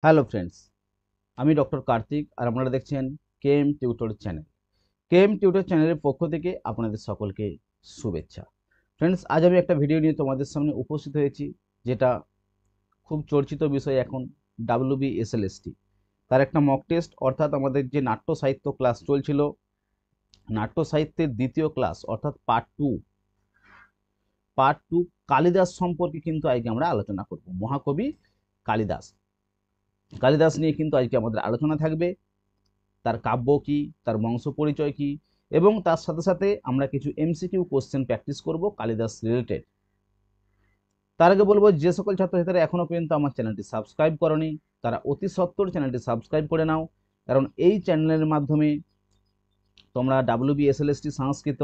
Hello friends, আমি doctor Kartik আর আপনারা দেখছেন KM tutor channel. KM tutor চ্যানেলের পক্ষ থেকে আপনাদের সকলকে শুভেচ্ছা। ফ্রেন্ডস, আজ আমি একটা ভিডিও নিয়ে তোমাদের সামনে উপস্থিত হয়েছি, যেটা খুব চর্চিত বিষয় এখন, WBSLST। তার একটা মক টেস্ট, অর্থাৎ আমাদের যে নাট্য সাহিত্য ক্লাস চলছিল, নাট্য সাহিত্যের দ্বিতীয় ক্লাস অর্থাৎ পার্ট টু কালিদাস সম্পর্কে কিন্তু আজকে আমরা আলোচনা করব। মহাকবি কালিদাস কালিদাস নিয়ে কিন্তু আজকে আমাদের আলোচনা থাকবে। তার কাব্য কি, তার বংশ পরিচয় কি, এবং তার সাথে সাথে আমরা কিছু MCQ কোশ্চেন প্র্যাকটিস করব কালিদাস রিলেটেড। তার আগে বলবো, যে সকল ছাত্রছাত্রীরা এখনো পর্যন্ত আমার চ্যানেলটি সাবস্ক্রাইব করনি, তারা অতি সত্বর চ্যানেলটি সাবস্ক্রাইব করে নাও। কারণ এই চ্যানেলের মাধ্যমে তোমরা WBSLST সংস্কৃত,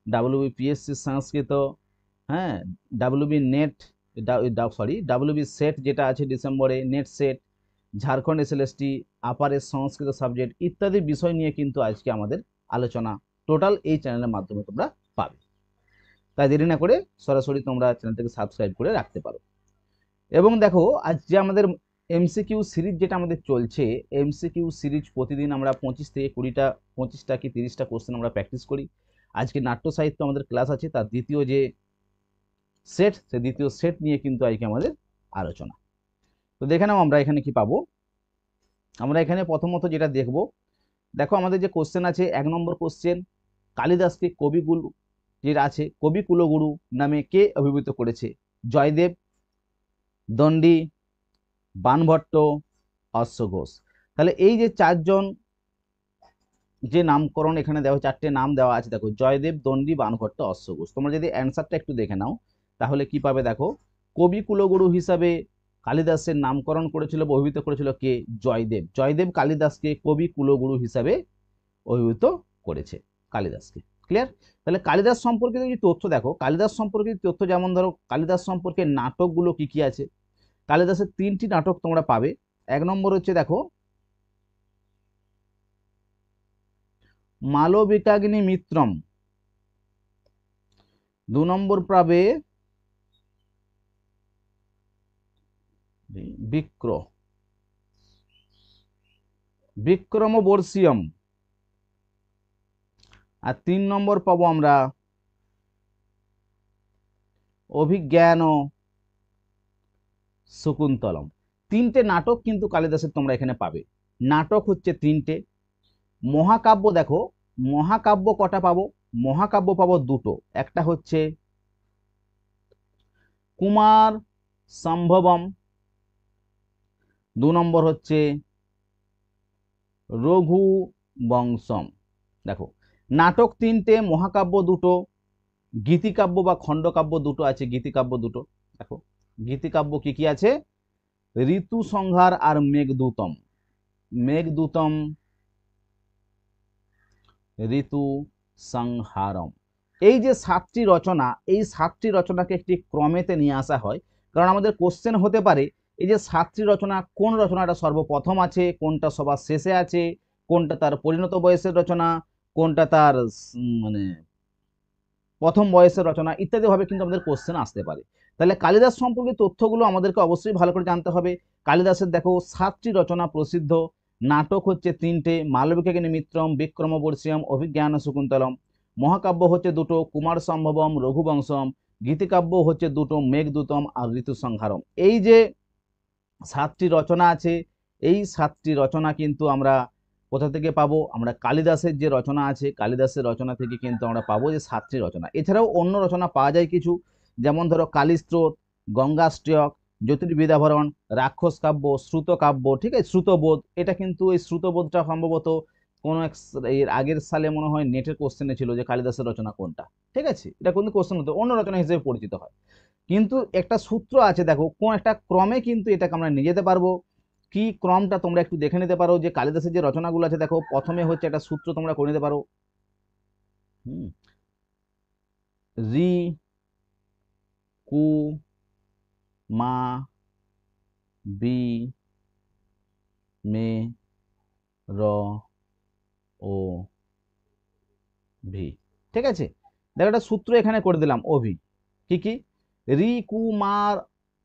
WBPSC সংস্কৃত, হ্যাঁ, WB নেট, WB সেট যেটা আছে ডিসেম্বরে, নেট সেট, ঝাড়খণ্ড SLST, আপারের সংস্কৃত সাবজেক্ট ইত্যাদি বিষয় নিয়ে কিন্তু আজকে আমাদের আলোচনা টোটাল এই চ্যানেলের মাধ্যমে তোমরা পাবে। তাই দেরি না করে সরাসরি তোমরা চ্যানেলটাকে সাবস্ক্রাইব করে রাখতে পারো। এবং দেখো, আজ যে আমাদের MCQ সিরিজ যেটা আমাদের চলছে, MCQ সিরিজ প্রতিদিন আমরা 25 থেকে 20টা, 25টা কি 30টা কোশ্চেন আমরা প্র্যাকটিস করি। আজকে নাট্য সাহিত্য আমাদের ক্লাস আছে, তার দ্বিতীয় যে সেট, সে দ্বিতীয় সেট নিয়ে কিন্তু আজকে আমাদের আলোচনা। তো দেখে নাও আমরা এখানে কি পাবো। আমরা এখানে প্রথমত যেটা দেখব, দেখো আমাদের যে কোশ্চেন আছে, 1 নম্বর কোশ্চেন, কালিদাসকে কবিকুল যেটা আছে, কবি কুলগুরু নামে কে অভিভূত করেছে? জয়দেব, দণ্ডী, বাণভট্ট, অশ্বঘোষ। তাহলে এই যে চারজন যে নামকরণ এখানে দেওয়া, 4টে নাম দেওয়া আছে, দেখো জয়দেব, দণ্ডী, বাণভট্ট, অশ্বঘোষ। তোমরা যদি অ্যান্সারটা একটু দেখে নাও তাহলে কি পাবে, দেখো কবি কুলগুরু হিসাবে কালিদাসের নামকরণ করেছিল বা অভিহিত করেছিল কে? জয়দেব। জয়দেব কালিদাসকে কবি কুলগুরু হিসাবে অভিভূত করেছে কালিদাসকে। ক্লিয়ার? তাহলে কালিদাস সম্পর্কিত যে তথ্য, দেখো কালিদাস সম্পর্কিত তথ্য, যেমন ধরো কালিদাস সম্পর্কে নাটকগুলো কি কি আছে। কালিদাসের 3টি নাটক তোমরা পাবে। 1 নম্বর হচ্ছে, দেখো মালবিকাগ্নি মিত্রম। 2 নম্বর পাবে বিক্রমবর্ষীয়ম। আর 3 নম্বর পাবো আমরা অভিজ্ঞান শকুন্তলম। 3টে নাটক কিন্তু কালিদাসের তোমরা এখানে পাবে। নাটক হচ্ছে 3টে। মহাকাব্য, দেখো মহাকাব্য কটা পাবো? মহাকাব্য পাবো 2টো। একটা হচ্ছে কুমার সম্ভবম, 2 নম্বর হচ্ছে রঘুবংশম। দেখো নাটক 3টে, মহাকাব্য 2টো, গীতিকাব্য বা খণ্ডকাব্য 2টো আছে, গীতিকাব্য 2টো। দেখো গীতিকাব্য কি কি আছে? ঋতু সংহার আর মেঘদূতম। মেঘদূতম, ঋতু সংহারম। এই যে 7টি রচনা, এই 7টি রচনাকে একটি ক্রমেতে নিয়ে আসা হয়, কারণ আমাদের কোশ্চেন হতে পারে এই যে 7টি রচনা, কোন রচনাটা সর্বপ্রথম আছে, কোনটা সবার শেষে আছে, কোনটা তার পরিণত বয়সের রচনা, কোনটা তার মানে প্রথম বয়সের রচনা, ইত্যাদি ভাবে কিন্তু আমাদের কোশ্চেন আসতে পারে। তাহলে কালিদাস সম্পর্কে তথ্যগুলো আমাদেরকে অবশ্যই ভালো করে জানতে হবে। কালিদাসের দেখো 7টি রচনা প্রসিদ্ধ। নাটক হচ্ছে 3টে, মালবিকাগ্নি মিত্রম, বিক্রমবর্ষীয়ম, অভিজ্ঞান শকুন্তলম। মহাকাব্য হচ্ছে 2টো, কুমার সম্ভবম, রঘুবংশম। গীতিকাব্য হচ্ছে 2টো, মেঘদূতম আর ঋতু সংহারম। এই যে 7টি রচনা আছে, এই 7টি রচনা কিন্তু আমরা কোথা থেকে পাবো? আমরা কালিদাসের যে রচনা আছে, কালিদাসের রচনা থেকে কিন্তু আমরা পাবো যে 7টি রচনা। এছাড়াও অন্য রচনা পাওয়া যায় কিছু, যেমন ধরো কালীস্রোত, গঙ্গাষ্টক, জ্যোতির্বিদাভরণ, রাক্ষস কাব্য, শ্রুত কাব্য, ঠিক আছে, শ্রুতবোধ। এটা কিন্তু এই শ্রুতবোধটা সম্ভবত কোন এক এর আগের সালে মনে হয় নেটের কোশ্চেনে ছিল যে কালিদাসের রচনা কোনটা। ঠিক আছে, এটা কিন্তু কোশ্চেন হতো, অন্য রচনা হিসেবে পরিচিত হয়। কিন্তু একটা সূত্র আছে, দেখো কোন একটা ক্রমে কিন্তু এটাকে আমরা নিয়ে যেতে পারবো। কি ক্রমটা তোমরা একটু দেখে নিতে পারো, যে কালিদাসের যে রচনাগুলো আছে, দেখো প্রথমে হচ্ছে একটা সূত্র তোমরা করে নিতে পারো। রি, কু, মা, বি, মে, র, ও, ভি। ঠিক আছে, দেখো একটা সূত্র এখানে করে দিলাম, ও ভি। কি কি? রি, কু, মা,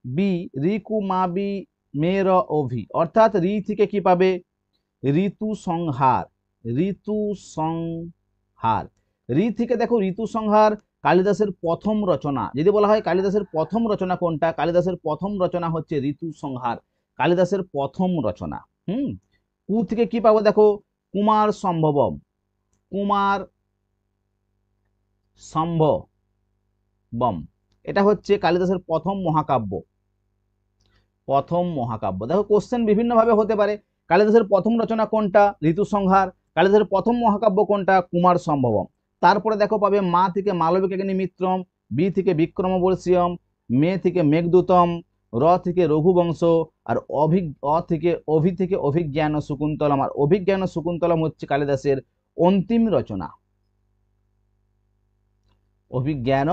বি, রি, কু, মা, বি, মে র ও ভি, অর্থাৎ রি থেকে কি পাবে, ঋতু সংহার, ঋতু সংহার। রি থেকে দেখো ঋতু সংহার কালিদাসের প্রথম রচনা। যদি বলা হয় কালিদাসের প্রথম রচনা কোনটা, কালিদাসের প্রথম রচনা হচ্ছে ঋতু সংহার, কালিদাসের প্রথম রচনা। কু থেকে কি পাবো দেখো, কুমার সম্ভবম, কুমার সম্ভবম, এটা হচ্ছে কালিদাসের প্রথম মহাকাব্য, প্রথম মহাকাব্য। দেখো কোশ্চেন বিভিন্ন ভাবে হতে পারে, কালিদাসের প্রথম রচনা কোনটা, ঋতু সংহার, কালিদাসের প্রথম মহাকাব্য কোনটা, কুমার সম্ভবম। তারপরে দেখো পাবে মা থেকে মালবিকাগ্নি মিত্রম, বি থেকে বিক্রমবর্ষীয়ম, মে থেকে মেঘদূতম, র থেকে রঘুবংশ, আর অভি থেকে অভিজ্ঞান শকুন্তলম। আর অভিজ্ঞান শকুন্তলম হচ্ছে কালিদাসের অন্তিম রচনা, অভিজ্ঞান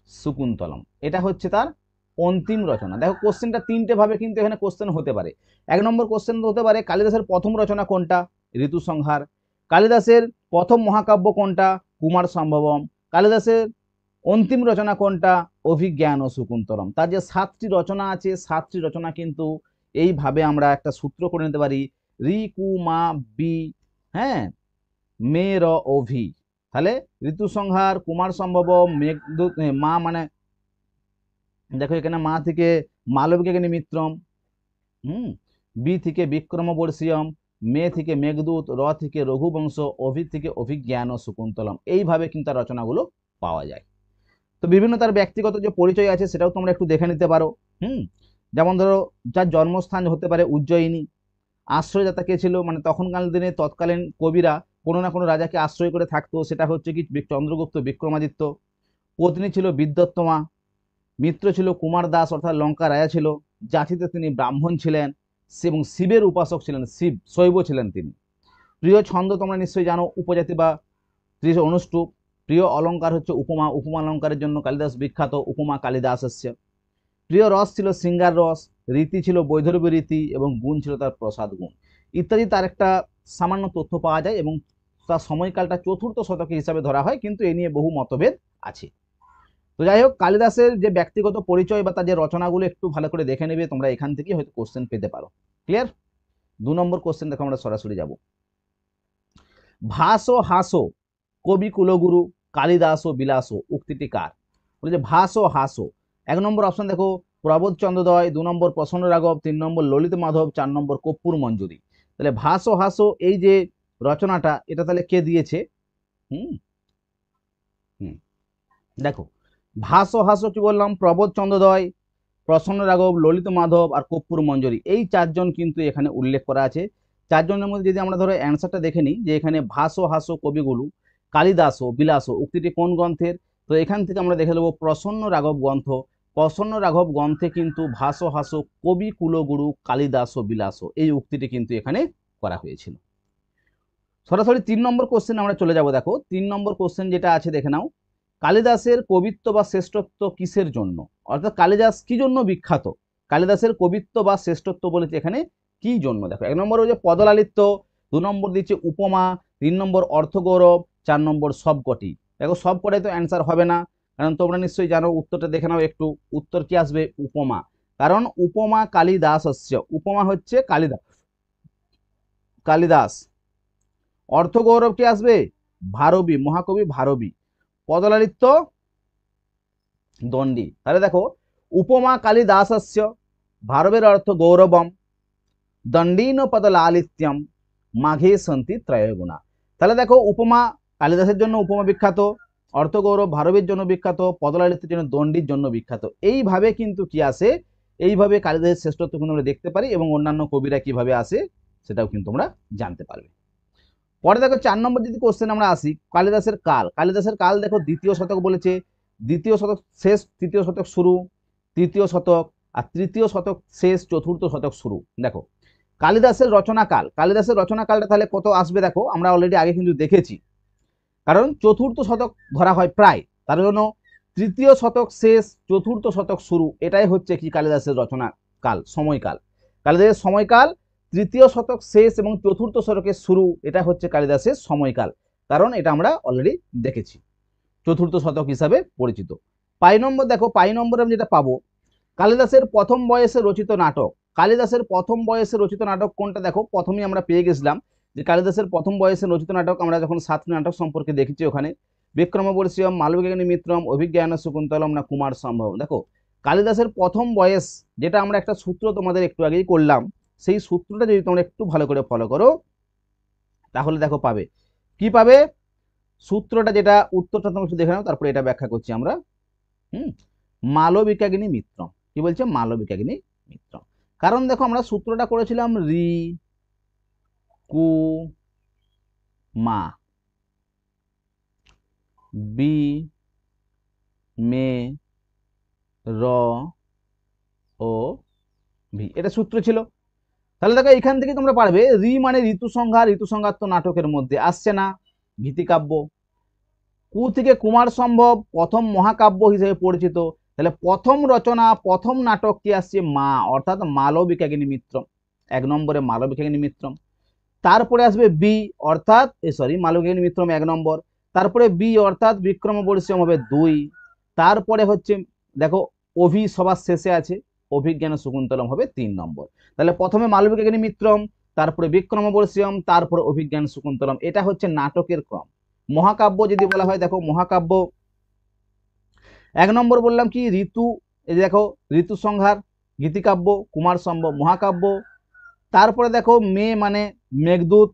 শকুন্তলম, এটা হচ্ছে তার অন্তিম রচনা। দেখো কোশ্চেনটা তিনটে ভাবে কিন্তু এখানে কোশ্চেন হতে পারে। এক নম্বর কোশ্চেন হতে পারে কালিদাসের প্রথম রচনা কোনটা, ঋতু সংহার, কালিদাসের প্রথম মহাকাব্য কোনটা, কুমার সম্ভবম, কালিদাসের অন্তিম রচনা কোনটা, অভিজ্ঞান ও শকুন্তলম। তার যে 7টি রচনা আছে, 7টি রচনা কিন্তু এইভাবে আমরা একটা সূত্র করে নিতে পারি, রি কু মা বি, হ্যাঁ, মে র ও ভি। তাহলে ঋতু সংহার, কুমার সম্ভবম, মেঘদূত, মা মানে দেখো এখানে মা থেকে মালবিকাগ্নি মিত্রম, বি থেকে বিক্রমবর্ষীয়ম, মে থেকে মেঘদূত, র থেকে রঘুবংশ, অভি থেকে অভিজ্ঞান ও শকুন্তলম। এইভাবে কিন্তু তার রচনাগুলো পাওয়া যায়। তো বিভিন্ন তার ব্যক্তিগত যে পরিচয় আছে সেটাও তোমরা একটু দেখে নিতে পারো। যেমন ধরো যার জন্মস্থান হতে পারে উজ্জয়িনী, আশ্রয়দাতা কে ছিল, মানে তখনকার দিনে তৎকালীন কবিরা কোনো না কোনো রাজাকে আশ্রয় করে থাকতো, সেটা হচ্ছে কি চন্দ্রগুপ্ত বিক্রমাদিত্য। পত্নী ছিল বিদ্যোত্তমা, মিত্র ছিল কুমার দাস অর্থাৎ লঙ্কা রাজা ছিল, জাতিতে তিনি ব্রাহ্মণ ছিলেন এবং শিবের উপাসক ছিলেন, শিব শৈব ছিলেন তিনি। প্রিয় ছন্দ তোমরা নিশ্চয়ই জানো, উপজাতি বা ত্রিশ অনুষ্টুপ। প্রিয় অলঙ্কার হচ্ছে উপমা, উপমা অলঙ্কারের জন্য কালিদাস বিখ্যাত, উপমা কালিদাস হচ্ছে। প্রিয় রস ছিল সিঙ্গার রস, রীতি ছিল বৈধর্বী রীতি, এবং গুণ ছিল তার প্রসাদ গুণ ইত্যাদি। তার একটা সামান্য তথ্য পাওয়া যায় এবং তার সময়কালটা চতুর্থ শতকে হিসাবে ধরা হয়, কিন্তু এ নিয়ে বহু মতভেদ আছে। তো যাই হোক, কালিদাসের যে ব্যক্তিগত পরিচয় বা তার যে রচনাগুলো একটু ভালো করে দেখে নেবে তোমরা, এখান থেকে হয়তো কোশ্চেন পেতে পারো। ক্লিয়ার? 2 নম্বর কোশ্চেন দেখো, আমরা সরাসরি যাব। ভাসো হাসো কবি কুলগুরু কালিদাস ও বিলাস উক্তিটি কার? বলছে ভাসো হাসো। 1 নম্বর অপশন দেখো প্রবোধ চন্দ্রোদয়, 2 নম্বর প্রসন্ন রাঘব, 3 নম্বর ললিত মাধব, 4 নম্বর কর্পূর মঞ্জুরি। তাহলে ভাসো হাসো এই যে রচনাটা, এটা তাহলে কে দিয়েছে? দেখো ভাসো হাসো কি বললাম, প্রবোধ চন্দ্রোদয়, প্রসন্ন রাঘব, ললিত মাধব আর কর্পূর মঞ্জুরি, এই 4 জন কিন্তু এখানে উল্লেখ করা আছে। 4 জনের মধ্যে যদি আমরা ধরো অ্যান্সারটা দেখে নিই, যে এখানে ভাসো হাসো কবিগুরু কালিদাস ও বিলাস উক্তিটি কোন গ্রন্থের? তো এখান থেকে আমরা দেখে নেব প্রসন্ন রাঘব গ্রন্থ। প্রসন্ন রাঘব গ্রন্থে কিন্তু ভাসো হাসো কবি কুলগুরু কালিদাস ও বিলাস এই উক্তিটি কিন্তু এখানে করা হয়েছিল। সরাসরি 3 নম্বর কোশ্চেন আমরা চলে যাব। দেখো 3 নম্বর কোশ্চেন যেটা আছে দেখে নাও, কালিদাসের কবিত্ব বা শ্রেষ্ঠত্ব কিসের জন্য? অর্থাৎ কালিদাস কি জন্য বিখ্যাত? কালিদাসের কবিত্ব বা শ্রেষ্ঠত্ব বলেছে এখানে কি জন্য? দেখো 1 নম্বর হচ্ছে পদলালিত্য, 2 নম্বর দিচ্ছে উপমা, 3 নম্বর অর্থগৌরব, 4 নম্বর সবকটি। দেখো সবকটাই তো অ্যান্সার হবে না, কারণ তোমরা নিশ্চয়ই জানো, উত্তরটা দেখে নাও একটু। উত্তর কি আসবে? উপমা। কারণ উপমা কালিদাস হচ্ছে, উপমা হচ্ছে কালিদাস, কালিদাস। অর্থগৌরব কি আসবে? ভারবী, মহাকবি ভারবী। পদলালিত্য দণ্ডী। তাহলে দেখো উপমা কালিদাসস্য, ভারবের অর্থ গৌরবম, দণ্ডীন পদলালিত্যম, মাঘে সন্তি ত্রয়গুণা। তাহলে দেখো উপমা কালিদাসের জন্য উপমা বিখ্যাত, অর্থগৌরব ভারবের জন্য বিখ্যাত, পদলালিত্যের জন্য দণ্ডির জন্য বিখ্যাত। এইভাবে কিন্তু কি আসে, এইভাবে কালিদাসের শ্রেষ্ঠত্ব কিন্তু আমরা দেখতে পারি, এবং অন্যান্য কবিরা কিভাবে আসে সেটাও কিন্তু আমরা জানতে পারবে। পরে দেখো 4 নম্বর যদি কোশ্চেন আমরা আসি, কালিদাসের কাল। কালিদাসের কাল দেখো 2য় শতক বলেছে, 2য় শতক শেষ, 3য় শতক শুরু, 3য় শতক, আর 3য় শতক শেষ, 4র্থ শতক শুরু। দেখো কালিদাসের রচনাকাল, কালিদাসের রচনাকালটা তাহলে কত আসবে? দেখো আমরা অলরেডি আগে কিন্তু দেখেছি, কারণ 4র্থ শতক ধরা হয় প্রায়, তার জন্য 3য় শতক শেষ, 4র্থ শতক শুরু, এটাই হচ্ছে কি কালিদাসের রচনা কাল, সময়কাল। কালিদাসের সময়কাল 3য় শতক শেষ এবং 4র্থ শতকের শুরু, এটা হচ্ছে কালিদাসের সময়কাল, কারণ এটা আমরা অলরেডি দেখেছি, 4র্থ শতক হিসাবে পরিচিত। পাই নম্বর দেখো, পাই নম্বরে আমি যেটা পাবো, কালিদাসের প্রথম বয়সে রচিত নাটক, কালিদাসের প্রথম বয়সে রচিত নাটক কোনটা? দেখো প্রথমেই আমরা পেয়ে গেছিলাম যে কালিদাসের প্রথম বয়সে রচিত নাটক আমরা যখন 7টি নাটক সম্পর্কে দেখেছি ওখানে বিক্রমবর্ষীয়ম, মালবিকাগ্নি মিত্রম, অভিজ্ঞান শকুন্তলম না কুমার সম্ভব। দেখো কালিদাসের প্রথম বয়স যেটা আমরা একটা সূত্র তোমাদের একটু আগেই করলাম, সেই সূত্রটা যদি তোমরা একটু ভালো করে ফলো করো তাহলে দেখো পাবে কি পাবে সূত্রটা, যেটা উত্তরটা তোমরা একটু দেখে নাও, তারপরে এটা ব্যাখ্যা করছি আমরা। মালবিকাগ্নি মিত্রম, কি বলছে? মালবিকাগ্নি মিত্রম। কারণ দেখো আমরা সূত্রটা করেছিলাম রি কু মা বি মে র ও ভি, এটা সূত্র ছিল। তাহলে দেখো এখান থেকে তোমরা পারবে রি মানে ঋতু সংহার, ঋতু সংহার তো নাটকের মধ্যে আসছে না, গীতিকাব্য। কু থেকে কুমার সম্ভব, প্রথম মহাকাব্য হিসেবে পরিচিত। তাহলে প্রথম রচনা, প্রথম নাটক কি আসছে? মা, অর্থাৎ মালবিকাগ্নি মিত্রম, 1 নম্বরে মালবিকাগ্নি মিত্রম। তারপরে আসবে বি অর্থাৎ মালবিকাগ্নি মিত্রম 1 নম্বর। তারপরে বি অর্থাৎ বিক্রমবর্ষীয়ম হবে 2। তারপরে হচ্ছে দেখো অভি সবার শেষে আছে, অভিজ্ঞান শকুন্তলম হবে 3 নম্বর। তাহলে প্রথমে মালবিকাগ্নি মিত্রম, তারপরে বিক্রমবর্ষীয়ম, তারপরে অভিজ্ঞান শকুন্তলম, এটা হচ্ছে নাটকের ক্রম। মহাকাব্য যদি বলা হয়, দেখো মহাকাব্য 1 নম্বর বললাম কি ঋতু, এই দেখো ঋতু সংহার, গীতিকাব্য, কুমার সম্ভব, মহাকাব্য। তারপরে দেখো মে মানে মেঘদূত,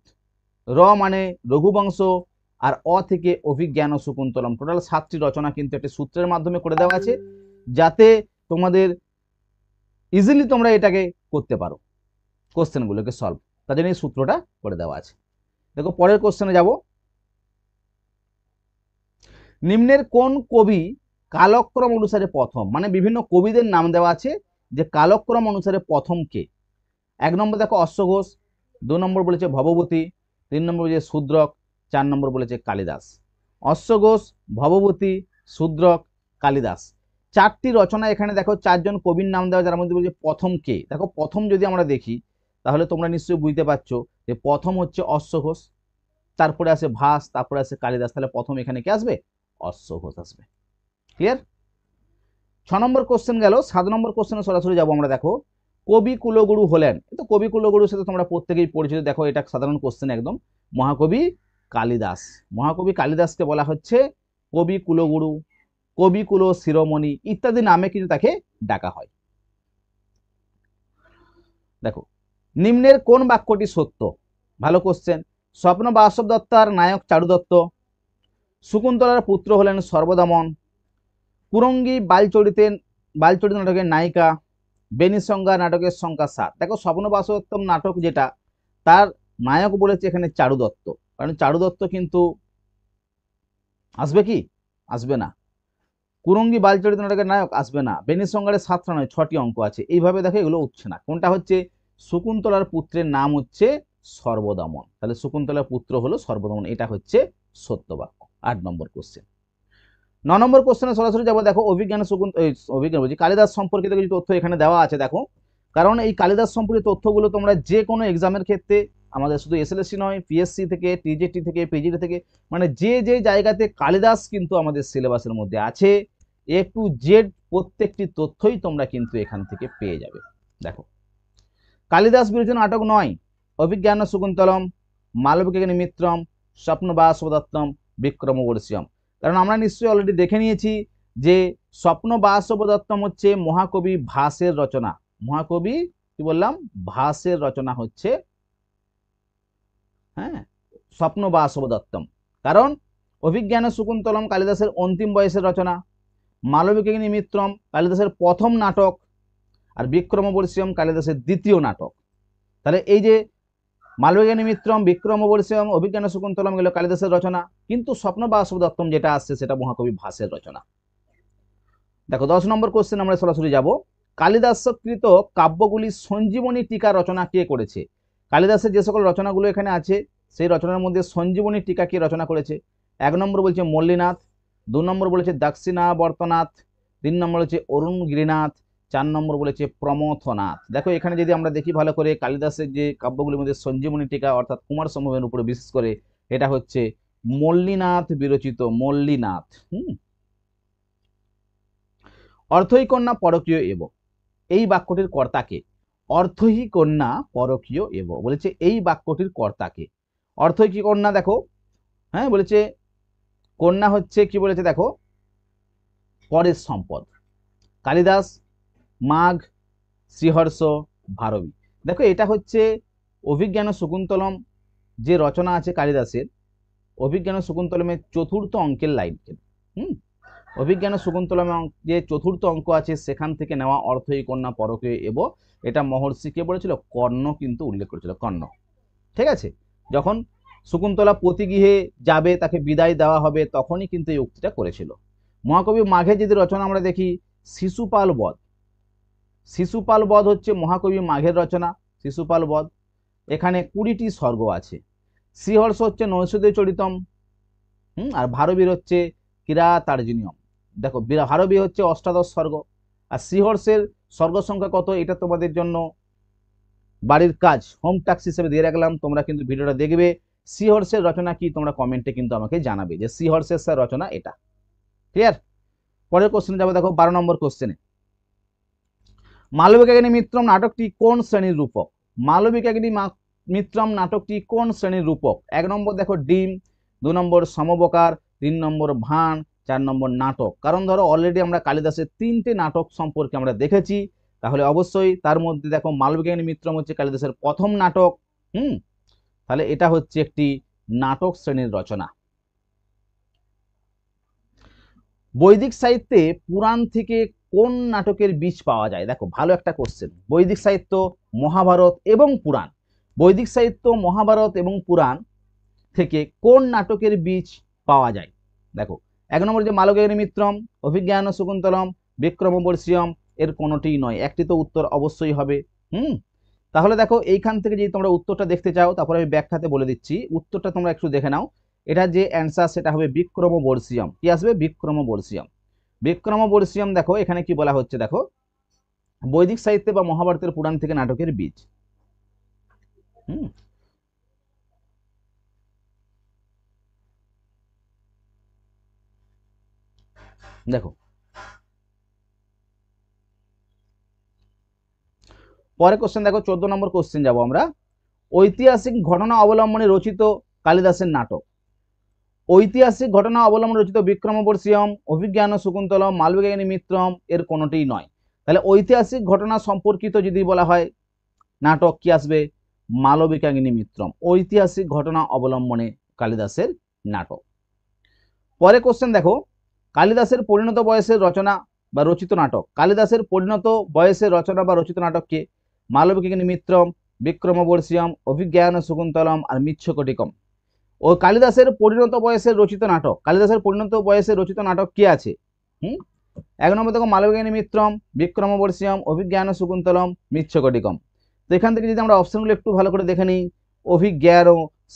র মানে রঘুবংশ, আর অ থেকে অভিজ্ঞান শকুন্তলম। টোটাল 7টি রচনা কিন্তু একটি সূত্রের মাধ্যমে করে দেওয়া আছে, যাতে তোমাদের ইজিলি তোমরা এটাকে করতে পারো, কোশ্চেনগুলোকে সলভ, তার জন্য এই সূত্রটা করে দেওয়া আছে। দেখো পরের কোশ্চেনে যাব। নিম্নের কোন কবি কালক্রম অনুসারে প্রথম, মানে বিভিন্ন কবিদের নাম দেওয়া আছে যে কালক্রম অনুসারে প্রথম কে? 1 নম্বর দেখো অশ্বঘোষ, 2 নম্বর বলেছে ভবভূতি, 3 নম্বর বলেছে শূদ্রক, 4 নম্বর বলেছে কালিদাস। অশ্বঘোষ, ভবভূতি, শূদ্রক, কালিদাস, 4টি রচনা। এখানে দেখো 4 জন কবির নাম দেওয়া, যার মধ্যে বলছে প্রথম কে। দেখো প্রথম যদি আমরা দেখি তাহলে তোমরা নিশ্চয়ই বুঝতে পারছো যে প্রথম হচ্ছে অশ্বঘোষ, তারপরে আসে ভাস, তারপরে আসে কালিদাস। তাহলে প্রথম এখানে কে আসবে? অশ্বঘোষ আসবে। ক্লিয়ার? 6 নম্বর কোশ্চেন গেল। 7 নম্বর কোশ্চেনে সরাসরি যাবো আমরা। দেখো কবি কুলগুরু হলেন, তো কবি কুলগুরুর সাথে তোমরা প্রত্যেকেই পরিচিত। দেখো এটা সাধারণ কোশ্চেন একদম। মহাকবি কালিদাস, মহাকবি কালিদাসকে বলা হচ্ছে কবি কুলগুরু, কবি কুল শিরোমণি ইত্যাদি নামে কিন্তু তাকে ডাকা হয়। দেখো নিম্নের কোন বাক্যটি সত্য? ভালো কোশ্চেন। স্বপ্ন বাসব দত্তার নায়ক চারু দত্ত, শকুন্তলার পুত্র হলেন সর্বদমন, কুরঙ্গী বালচরিত নাটকের নায়িকা, বেনিসংজ্ঞা নাটকের সংখ্যা 7। দেখো স্বপ্ন বাসবদত্তম নাটক যেটা, তার নায়ক বলেছে এখানে চারু দত্ত, কারণ চারু দত্ত কিন্তু আসবে কি? আসবে না। কুরঙ্গী বালচরিত নাটকের নায়ক আসবে না। বেনিসংজ্ঞারে 7টা নয় 6টি অঙ্ক আছে। এইভাবে দেখো এগুলো উঠছে না। কোনটা হচ্ছে? শকুন্তলার পুত্রের নাম হচ্ছে সর্বদমন, তাহলে শকুন্তলার পুত্র হলো সর্বদমন, এটা হচ্ছে সত্য বাক্য। 8 নম্বর কোশ্চেন। 9 নম্বর কোশ্চেনে সরাসরি যাবো। দেখো অভিজ্ঞান কালিদাস সম্পর্কিত কিছু তথ্য এখানে দেওয়া আছে। দেখো কারণ এই কালিদাস সম্পর্কিত তথ্যগুলো তোমরা যে কোনো এক্সামের ক্ষেত্রে, আমাদের শুধু এসএলএসসি নয়, পিএসসি থেকে, টিজেটি থেকে, পিজিটি থেকে, মানে যে যে জায়গাতে কালিদাস কিন্তু আমাদের সিলেবাসের মধ্যে আছে, এ টু জেড প্রত্যেকটি তথ্যই তোমরা কিন্তু এখান থেকে পেয়ে যাবে। দেখো কালিদাস বিরচিত নাটক নয় অভিজ্ঞান শকুন্তলম, মালবিকাগ্নি মিত্রম, স্বপ্নবাসবদত্তম, বিক্রমবর্ষীয়ম। কারণ আমরা নিশ্চয়ই অলরেডি দেখে নিয়েছি যে স্বপ্নবাসবদত্তম হচ্ছে মহাকবি ভাসের রচনা। মহাকবি কি বললাম? ভাসের রচনা হচ্ছে স্বপ্নবাসবদত্তম। কারণ অভিজ্ঞান শকুন্তলম কালিদাসের অন্তিম বয়সের রচনা, মালবিকাগ্নি মিত্রম কালিদাসের প্রথম নাটক, আর বিক্রমবর্ষীয়ম কালিদাসের দ্বিতীয় নাটক। তাহলে এই যে মালবিকাগ্নি মিত্রম, বিক্রমবর্ষীয়ম, অভিজ্ঞান শকুন্তলম গেল কালিদাসের রচনা, কিন্তু স্বপ্নবাসবদত্তম যেটা আসছে সেটা মহাকবি ভাসের রচনা। দেখো 10 নম্বর কোশ্চেন আমরা সরাসরি যাব। কালিদাসকৃত কাব্যগুলির সঞ্জীবনী টিকা রচনা কে করেছে? কালিদাসের যে সকল রচনাগুলো এখানে আছে সেই রচনার মধ্যে সঞ্জীবনী টিকা কে রচনা করেছে? 1 নম্বর বলছে মল্লীনাথ, 2 নম্বর বলেছে দাক্ষিণাবর্তনাথ, 3 নম্বর হচ্ছে অরুণ গিরিনাথ, 4 নম্বর বলেছে প্রমথনাথ। দেখো এখানে যদি আমরা দেখি ভালো করে, কালিদাসের যে কাব্যগুলির মধ্যে সঞ্জীবনী টিকা অর্থাৎ কুমার সম্ভবের উপরে বিশেষ করে এটা হচ্ছে মল্লীনাথ বিরচিত, মল্লীনাথ। অর্থৈকন্যা পরকীয় এব, এই বাক্যটির কর্তাকে। অর্থহী কন্যা পরকীয় এব, বলেছে এই বাক্যটির কর্তাকে। অর্থহী কন্যা দেখো, হ্যাঁ বলেছে কন্যা হচ্ছে কি বলেছে দেখো, পরের সম্পদ। কালিদাস, মাঘ, শ্রীহর্ষ, ভারবী। দেখো এটা হচ্ছে অভিজ্ঞান শকুন্তলম যে রচনা আছে কালিদাসের, অভিজ্ঞান শকুন্তলমের চতুর্থ অঙ্কের লাইন। অভিজ্ঞান শকুন্তলমে যে চতুর্থ অঙ্ক আছে সেখান থেকে নেওয়া অর্থহী কন্যা পরকীয় এব। এটা মহর্ষি কে বলেছিল? কর্ণ কিন্তু উল্লেখ করেছিল, কর্ণ। ঠিক আছে, যখন শকুন্তলা পতিগৃহে যাবে, তাকে বিদায় দেওয়া হবে, তখনই কিন্তু এই উক্তিটা করেছিল। মহাকবি মাঘের যদি রচনা আমরা দেখি, শিশুপাল বধ। শিশুপাল বধ হচ্ছে মহাকবি মাঘের রচনা, শিশুপাল বধ। এখানে 20টি স্বর্গ আছে। শ্রীহর্ষ হচ্ছে নৈষধীয় চরিতম, আর ভারবীর হচ্ছে কিরাতার্জুনিয়ম। দেখো ভারবী হচ্ছে অষ্টাদশ স্বর্গ, আর শ্রীহর্ষের স্বর্গ সংখ্যা কত এটা তোমাদের জন্য বাড়ির কাজ, হোম টাস্ক হিসেবে দিয়ে রাখলাম। তোমরা কিন্তু ভিডিওটা দেখবে, শ্রীহর্ষের রচনা কি তোমরা কমেন্টে কিন্তু আমাকে জানাবে যে শ্রীহর্ষের রচনা এটা। ক্লিয়ার? পরের কোশ্চেনে যাবো, দেখো 12 নম্বর কোশ্চেনে। মালবিকাগ্নি মিত্রম নাটকটি কোন শ্রেণীর রূপক? মালবিকাগ্নি মিত্রম নাটকটি কোন শ্রেণীর রূপক? 1 নম্বর দেখো ডিম, 2 নম্বর সমবকার, 3 নম্বর ভান, 4 নম্বর নাটক। কারণ ধরো অলরেডি আমরা কালিদাসের 3টে নাটক সম্পর্কে আমরা দেখেছি, তাহলে অবশ্যই তার মধ্যে দেখো মালবিকাগ্নি মিত্রম হচ্ছে কালিদাসের প্রথম নাটক। তাহলে এটা হচ্ছে একটি নাটক শ্রেণীর রচনা। বৈদিক সাহিত্যে পুরাণ থেকে কোন নাটকের বীজ পাওয়া যায়? দেখো ভালো একটা কোশ্চেন। বৈদিক সাহিত্য, মহাভারত এবং পুরাণ। বৈদিক সাহিত্য, মহাভারত এবং পুরাণ থেকে কোন নাটকের বীজ পাওয়া যায়? দেখো 1 নম্বর যে মালবিকাগ্নি মিত্রম, অভিজ্ঞান শকুন্তলম, বিক্রমবর্ষীয়ম, এর কোনোটিই নয়। একটি তো উত্তর অবশ্যই হবে। তাহলে দেখো এইখান থেকে যদি তোমরা উত্তরটা দেখতে চাও, তারপরে আমি ব্যাখ্যাতে বলে দিচ্ছি। উত্তরটা তোমরা একটু দেখে নাও। এটা যে অ্যান্সার সেটা হবে বিক্রমবর্ষীয়ম। কি আসবে? বিক্রমবর্ষীয়ম। বিক্রমবর্ষীয়ম দেখো এখানে কি বলা হচ্ছে, দেখো বৈদিক সাহিত্যে বা মহাভারতের পুরাণ থেকে নাটকের বীজ। দেখো পরে কোশ্চেন দেখো 14 নম্বর কোশ্চেন যাব আমরা। ঐতিহাসিক ঘটনা অবলম্বনে রচিত কালিদাসের নাটক। ঐতিহাসিক ঘটনা অবলম্বনে রচিত বিক্রমবর্ষীয়ম, অভিজ্ঞান শকুন্তলম, মালবিকাগ্নি মিত্রম, এর কোনোটিই নয়। তাহলে ঐতিহাসিক ঘটনা সম্পর্কিত যদি বলা হয় নাটক, কি আসবে? মালবিকাগ্নি মিত্রম, ঐতিহাসিক ঘটনা অবলম্বনে কালিদাসের নাটক। পরে কোশ্চেন দেখো, কালিদাসের পরিণত বয়সের রচনা বা রচিত নাটক। কালিদাসের পরিণত বয়সের রচনা বা রচিত নাটক কে? মালবিকাগ্নি মিত্রম, বিক্রমবর্ষীয়ম, অভিজ্ঞান শকুন্তলম আর মিচ্ছকটিকম। ও কালিদাসের পরিণত বয়সের রচিত নাটক, কালিদাসের পরিণত বয়সের রচিত নাটক কি আছে? 1 নম্বর দেখো মালবিকাগ্নি মিত্রম, বিক্রমবর্ষীয়ম, অভিজ্ঞান শকুন্তলম, মিচ্ছকটিকম। তো এখান থেকে যদি আমরা অপশনগুলো একটু ভালো করে দেখে নিই, অভিজ্ঞান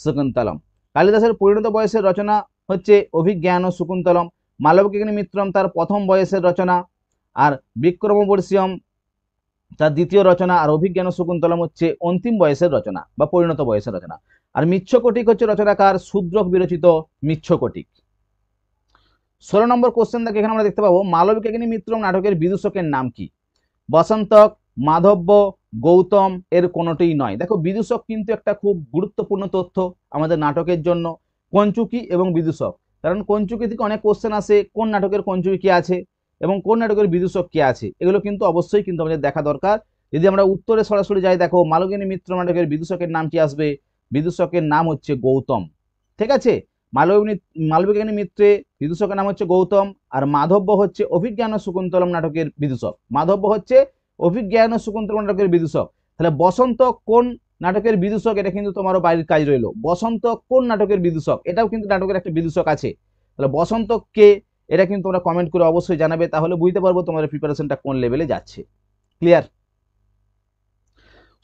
শকুন্তলম। কালিদাসের পরিণত বয়সের রচনা হচ্ছে অভিজ্ঞান শকুন্তলম। মালবিকাগ্নি মিত্রম তার প্রথম বয়সের রচনা, আর বিক্রমবর্ষীয়ম তার দ্বিতীয় রচনা, আর অভিজ্ঞান শকুন্তলম হচ্ছে অন্তিম বয়সের রচনা বা পরিণত বয়সের রচনা। আর মিচ্ছকটিক হচ্ছে রচনাকার শূদ্রক বিরচিত মিচ্ছকটিক। 16 নম্বর কোশ্চেন দেখে এখানে আমরা দেখতে পাবো মালবিকাগ্নি মিত্রম নাটকের বিদূষকের নাম কি? বসন্তক, মাধব্য, গৌতম, এর কোনোটিই নয়। দেখো বিদূষক কিন্তু একটা খুব গুরুত্বপূর্ণ তথ্য আমাদের নাটকের জন্য, কঞ্চুকি এবং বিদূষক। কারণ কঞ্চুকি থেকে অনেক কোশ্চেন আসে, কোন নাটকের কঞ্চুকি কি আছে এবং কোন নাটকের বিদূষক কি আছে, এগুলো কিন্তু অবশ্যই কিন্তু আমাদের দেখা দরকার। যদি আমরা উত্তরে সরাসরি যাই, দেখো মালবিকাগ্নি মিত্র নাটকের বিদূষকের নাম কি আসবে? বিদূষকের নাম হচ্ছে গৌতম। ঠিক আছে, মালবিকাগ্নি মিত্রে বিদূষকের নাম হচ্ছে গৌতম, আর মাধব্য হচ্ছে অভিজ্ঞান শকুন্তলম নাটকের বিদূষক। মাধব্য হচ্ছে অভিজ্ঞান শকুন্তলম নাটকের বিদূষক। তাহলে বসন্ত কোন নাটকের বিদূষক? এটা কিন্তু তোমারও বাড়ির কাজ রইলো। বসন্ত কোন নাটকের বিদূষক? এটাও কিন্তু নাটকের একটা বিদূষক আছে। তাহলে বসন্ত কে, এটা কিন্তু তোমরা কমেন্ট করে অবশ্যই জানাবে, তাহলে বুঝতে পারবো তোমাদের প্রিপারেশনটা কোন লেভেলে যাচ্ছে। ক্লিয়ার?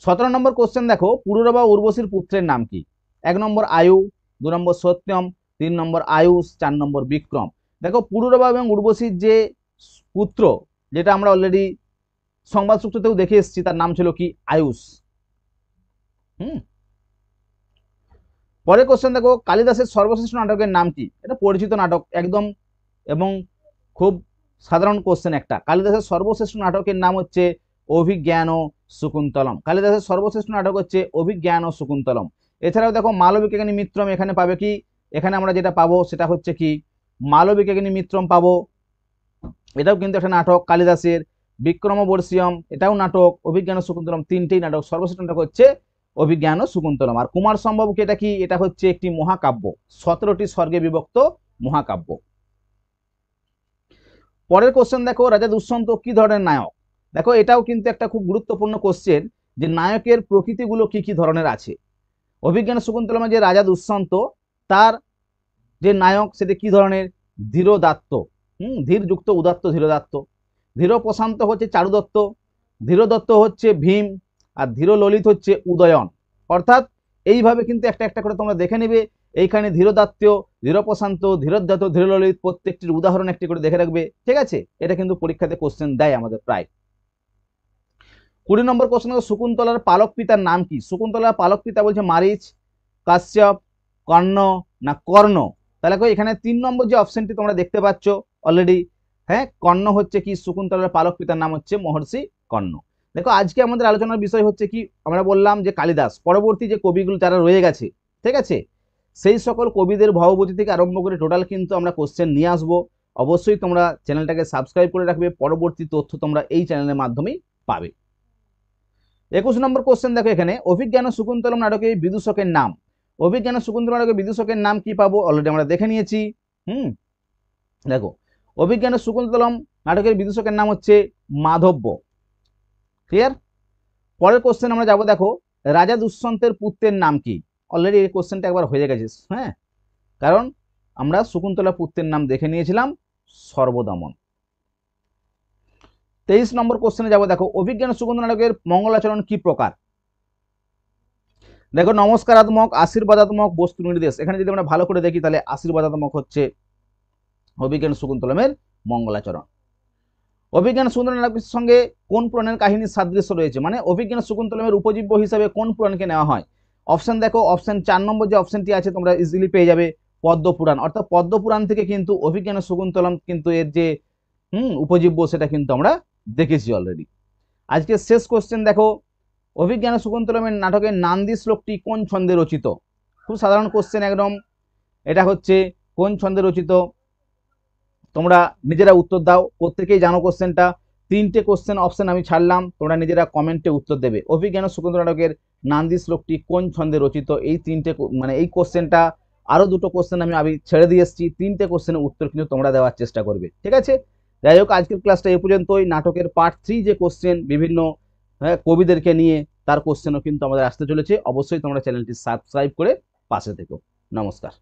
17 নম্বর কোশ্চেন দেখো, পুরুরবা উর্বশীর পুত্রের নাম কি? 1 নম্বর আয়ু, 2 নম্বর সত্যম, 3 নম্বর আয়ুষ, 4 নম্বর বিক্রম। দেখো পুরুরবা এবং উর্বশীর যে পুত্র, যেটা আমরা অলরেডি সংবাদ সূত্রতেও দেখে এসেছি, তার নাম ছিল কি? আয়ুষ। পরে কোশ্চেন দেখো, কালিদাসের সর্বশ্রেষ্ঠ নাটকের নাম কি? এটা পরিচিত নাটক একদম, এবং খুব সাধারণ কোশ্চেন একটা। কালিদাসের সর্বশ্রেষ্ঠ নাটকের নাম হচ্ছে অভিজ্ঞান ও শকুন্তলম। কালিদাসের সর্বশ্রেষ্ঠ নাটক হচ্ছে অভিজ্ঞান ও শকুন্তলম। এছাড়াও দেখো মালবিকাগ্নি মিত্রম এখানে পাবে কি, এখানে আমরা যেটা পাবো সেটা হচ্ছে কি মালবিকাগ্নি মিত্রম পাবো, এটাও কিন্তু একটা নাটক কালিদাসের। বিক্রমবর্ষীয়ম এটাও নাটক, অভিজ্ঞান ও শকুন্তলম তিনটেই নাটক। সর্বশ্রেষ্ঠ নাটক হচ্ছে অভিজ্ঞান ও শকুন্তলম। আর কুমার সম্ভব কি, এটা কি, এটা হচ্ছে একটি মহাকাব্য, 17টি স্বর্গে বিভক্ত মহাকাব্য। পরের কোশ্চেন দেখো, রাজা দুষ্যন্ত কি ধরনের নায়ক। দেখো এটাও কিন্তু একটা খুব গুরুত্বপূর্ণ কোশ্চেন যে নায়কের প্রকৃতিগুলো কি কি ধরনের আছে। অভিজ্ঞান শকুন্তলমে যে রাজা দুষ্যন্ত, তার যে নায়ক সেটা কি ধরনের, ধীরোদাত্ত, ধীরযুক্ত উদাত্ত ধীরোদাত্ত। ধীর প্রশান্ত হচ্ছে চারুদত্ত, ধীরদত্ত হচ্ছে ভীম, আর ধীর ললিত হচ্ছে উদয়ন। অর্থাৎ এইভাবে কিন্তু একটা একটা করে তোমরা দেখে নেবে। এইখানে ধীরদাত্ত, ধীরপ্রশান্ত, ধীরোদাত্ত, ধীরললিত প্রত্যেকটির উদাহরণ একটি করে দেখে রাখবে, ঠিক আছে। এটা কিন্তু পরীক্ষাতে কোশ্চেন দেয় আমাদের প্রায়। 20 নম্বর কোশ্চেন, শকুন্তলার পালক পিতার নাম কি। শকুন্তলার পালক পিতা বলছে মারিচ, কাশ্যপ, কর্ণ না কর্ণ। তাহলে এখানে 3 নম্বর যে অপশনটি তোমরা দেখতে পাচ্ছ অলরেডি, হ্যাঁ কর্ণ হচ্ছে কি, শকুন্তলার পালক পিতার নাম হচ্ছে মহর্ষি কর্ণ। দেখো আজকে আমাদের আলোচনার বিষয় হচ্ছে কি, আমরা বললাম যে কালিদাস পরবর্তী যে কবিগুলো যারা রয়ে গেছে, ঠিক আছে, সেই সকল কবিদের ভবভূতি থেকে আরম্ভ করে টোটাল কিন্তু আমরা কোশ্চেন নিয়ে আসবো। অবশ্যই তোমরা চ্যানেলটাকে সাবস্ক্রাইব করে রাখবে, পরবর্তী তথ্য তোমরা এই চ্যানেলের মাধ্যমেই পাবে। 21 নম্বর কোশ্চেন দেখো, এখানে অভিজ্ঞান ও শকুন্তলম নাটকে বিদূষকের নাম। অভিজ্ঞান ও শকুন্তলম নাটকে বিদূষকের নাম কি পাবো, অলরেডি আমরা দেখে নিয়েছি। দেখো অভিজ্ঞান ও শকুন্তলম নাটকের বিদূষকের নাম হচ্ছে মাধব্য। ক্লিয়ার। পরের কোশ্চেন আমরা যাব, দেখো রাজা দুষ্যন্তের পুত্রের নাম কি। অলরেডি এই কোশ্চেনটা একবার হয়ে গেছে, হ্যাঁ, কারণ আমরা শকুন্তলা পুত্রের নাম দেখে নিয়েছিলাম, সর্বদমন। 23 নম্বর কোশ্চেনে যাব, দেখো অভিজ্ঞান শকুন্তলা নাটকের মঙ্গলাচরণ কি প্রকার। দেখো নমস্কারাত্মক, আশীর্বাদাত্মক, বস্তু নির্দেশ। এখানে যদি আমরা ভালো করে দেখি তাহলে আশীর্বাদাত্মক হচ্ছে অভিজ্ঞান শকুন্তলমের মঙ্গলাচরণ। অভিজ্ঞান শকুন্তলম নাটকের সঙ্গে কোন পুরাণের কাহিনীর সাদৃশ্য রয়েছে, মানে অভিজ্ঞান শকুন্তলমের উপজীব্য হিসাবে কোন পুরাণকে নেওয়া হয়। অপশন দেখো, অপশন 4 নম্বর যে অপশনটি আছে তোমরা ইজিলি পেয়ে যাবে, পদ্মপুরাণ। অর্থাৎ পদ্মপুরাণ থেকে কিন্তু অভিজ্ঞান শকুন্তলম কিন্তু এর যে উপজীব্য সেটা কিন্তু আমরা দেখেছি অলরেডি। আজকে শেষ কোশ্চেন দেখো, অভিজ্ঞান শকুন্তলমের নাটকের নান্দি শ্লোকটি কোন ছন্দে রচিত। খুব সাধারণ কোশ্চেন একদম, এটা হচ্ছে কোন ছন্দে রচিত, তোমরা নিজেরা উত্তর দাও। প্রত্যেকেই জানো কোশ্চেনটা। 3টে কোশ্চেন অপশন আমি ছাড়লাম, তোমরা নিজেরা কমেন্টে উত্তর দেবে। অভিজ্ঞান শকুন্তলা নাটকের নান্দি শ্লোকটি কোন ছন্দে রচিত, এই 3টে মানে এই কোশ্চেনটা, আরো 2টো কোশ্চেন আমি ছেড়ে দিয়ে এসেছি। 3টে কোশ্চেনের উত্তর কিন্তু তোমরা দেওয়ার চেষ্টা করবে, ঠিক আছে। যাই হোক আজকের ক্লাসটা এই পর্যন্তই। নাটকের পার্ট 3 যে কোশ্চেন বিভিন্ন কবিদেরকে নিয়ে, তার কোশ্চেনও কিন্তু আমাদের আসতে চলেছে। অবশ্যই তোমরা চ্যানেলটি সাবস্ক্রাইব করে পাশে থেকো। নমস্কার।